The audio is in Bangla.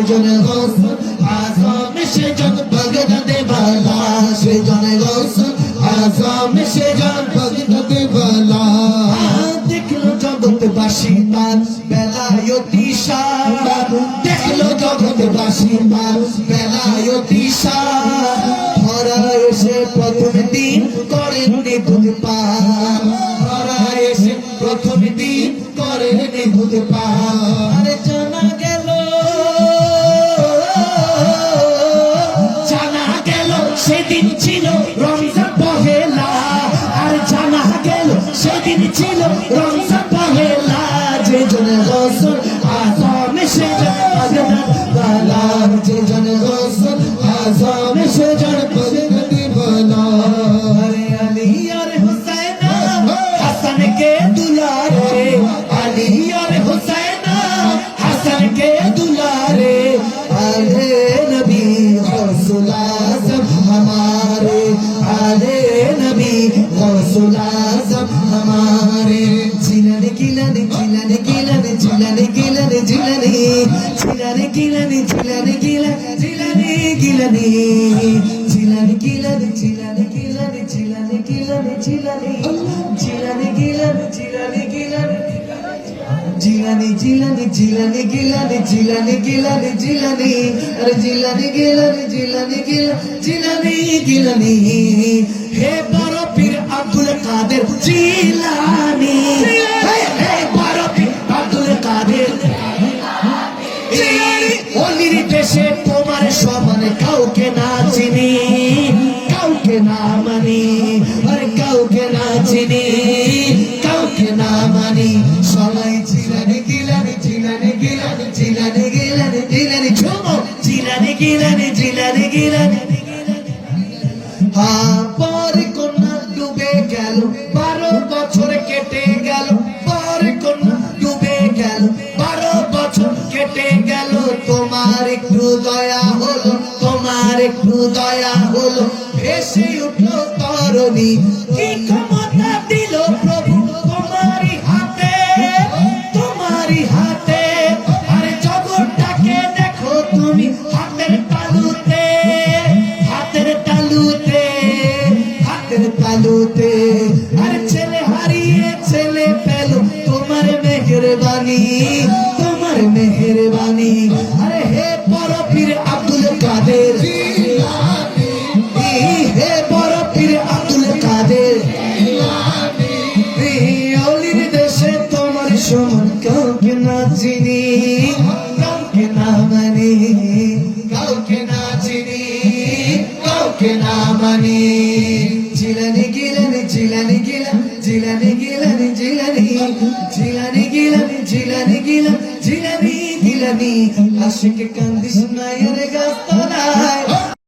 সেজন গৌসুল আজম সেজন বাগদাদে বালা সেজন গৌসুল আজম সেজন বাগদাদে বালা দেখলো জগৎবাসী তার বেলায়তি শান দেখলো জগৎবাসী তার বেলায়তি শান ধরা এসে প্রথম দিন করেন নিভুত পান ধরা এসে প্রথম দিন করেন নিভুত পান আরে জানা গেল সেদিন ছিল রমজান পহেলা আর জানা গেল সেদিন ছিল রমজান পহেলা যে জন গৌসুল আজম সেজন বাগদাদ বালা যে জন গৌসুল আজম সেজন বাগদাদ বালা আরে আলী আর হুসাইন হাসান কে দুলারে আলী আর হুসাইন হাসান কে দুলারে আলে নবী গৌসুল आजम हमारे आले नबी गौसुल आजम हमारे जिलने गिलने जिलने गिलने जिलने गिलने जिलने जिलने गिलने जिलने गिलने जिलने गिलने जिलने गिलने जिलने गिलने जिलने गिलने जिलने जिलने गिलने जिलने गिलने जिलानी जिलानी जिलानी गिलानी जिलानी गिलानी जिलानी अरे जिलानी गिलानी जिलानी जिलानी गिलानी हे बड़ो पीर अब्दुल कादिर जिलानी हे बड़ो पीर अब्दुल कादिर जिलानी ओलिर देशे तोमार समान काउके ना चिनी काउके ना मानी अरे काउके ना चिनी काउके ना मानी सबाई जिलानी गिलानी जिलानी गिलानी जिलानी गिलानी जिलानी झूमो जिलानी गिलानी जिलानी गिलानी हाँ पर कन्या डूबे गेल 12 বছর কেটে গেল पर कन्या डूबे गेल 12 বছর কেটে গেল তোমার একটু দয়া হলো তোমার একটু দয়া হলো ভেসে উঠলো তরণী কি ক্ষমতা দিল প্রভু তোমারই হাতে তোমারই হাতে আরে জগৎটাকে দেখো তুমি হাতের তালুতে হাতের তালুতে হাতের তালুতে আরে ছেলে হারিয়ে ছেলে পেল তোমার মেহেরবানি তোমার মেহেরবানি আরে হে বড় পীর আব্দুল কাদের জিলানী হে বড় পীর আব্দুল কাদের জিলানী ওলির দেশে তোমার সমান কাউকে না চিনি কাউকে না মানি কাউকে না চিনি কাউকে না মানি জিলানি গিলানি জিলানি গিলানি জিলানি গিলানি জিলানি জিলানি গিলানি জিলানি গিলানি জিলানি গিলানি আশিক কান্দিস না রে গাছতলায়